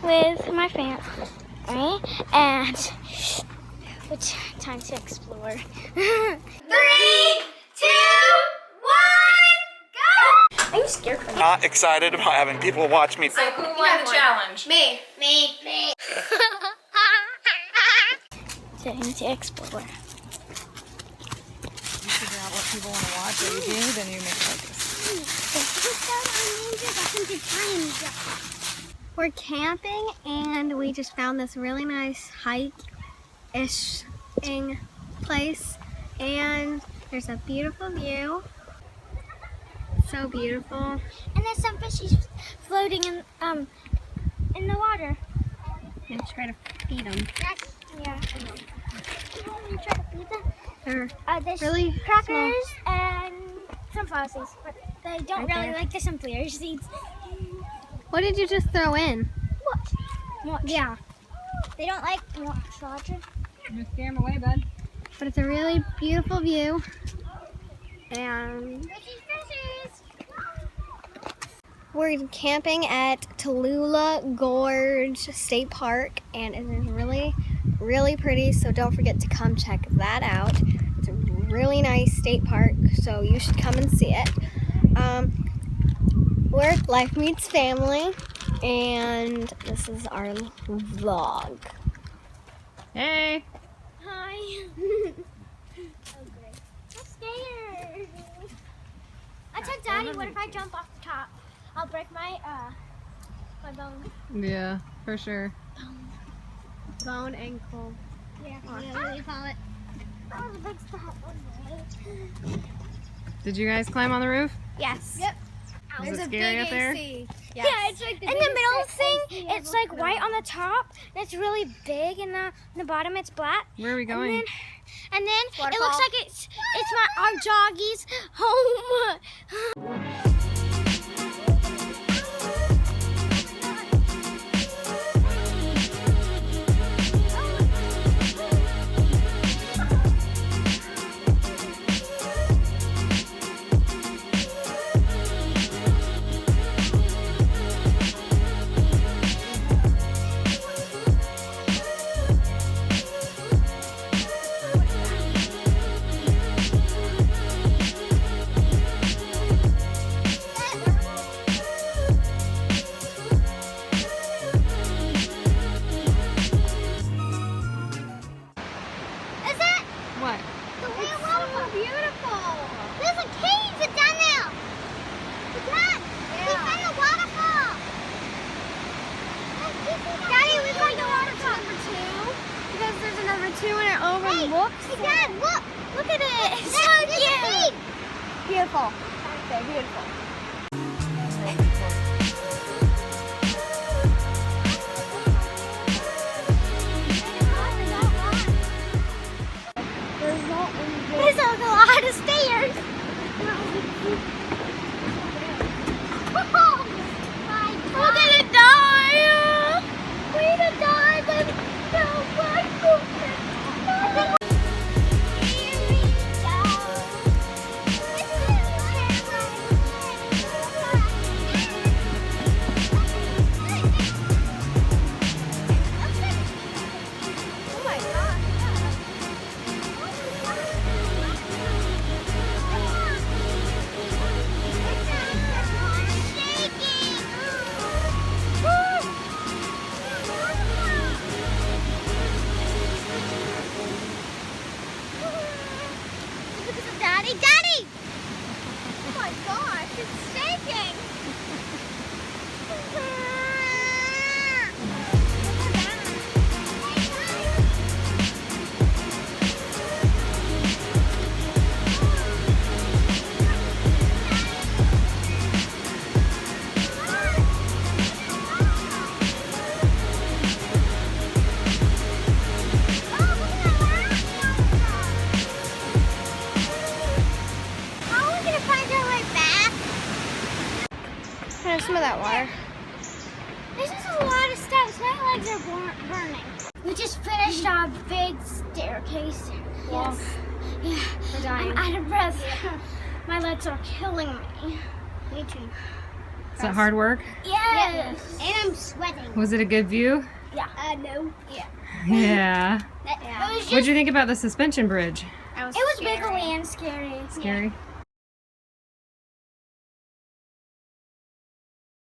with my family, and it's time to explore. 3, 2, 1, go! I'm scared. Not excited about having people watch me. So who won the challenge? Me. Time to explore. You figure out what people want to watch, or you do, then you make focus. We're camping and we just found this really nice hike-ish place, and there's a beautiful view. So beautiful. And there's some fishies floating in the water. And try to feed them. Yeah. You try to feed them? They're There's really crackers and sunflower seeds, but they don't Right really there. like the sunflower seeds. What did you just throw in? What? Yeah. They don't like water. I'm gonna scare them away, bud. But it's a really beautiful view. And we're camping at Tallulah Gorge State Park, and it is really, really pretty, so don't forget to come check that out. It's a really nice state park, so you should come and see it. We're Life Meets Family, and this is our vlog. Hey! Hi. Okay. I'm scared. I told Daddy, what if I jump off the top? I'll break my bone. Yeah, for sure. Bone ankle. Yeah. What do you call it? That was a big step. Did you guys climb on the roof? Yes. Yep. Was it scary up there? Yes. Yeah, it's like in the middle thing, it's like white on the top, and it's really big, and on the bottom it's black. Where are we going? And then it Waterfall. looks like it's our doggies home. What? The real waterfall. Beautiful. There's a cave down there. Dad, we found a waterfall. Daddy, we found a waterfall. Number 2, because there's a number 2 and it overlooks. Hey, Dad, look. Look at it. It's so cute. Beautiful. Okay, beautiful. There's a lot of stairs. Oh, we're gonna die. We're gonna die, but oh my God. Daddy, Daddy! Oh my gosh, it's shaking! Some of that water. This is a lot of steps. My legs are burning. We just finished our big staircase. Yes. Yeah. We're dying. I'm out of breath. My legs are killing me. Me too. Is it hard work? Yes. And I'm sweating. wedding. Was it a good view? Yeah. No. Yeah. Yeah. It was just, What'd you think about the suspension bridge? it was wiggly and scary. Scary?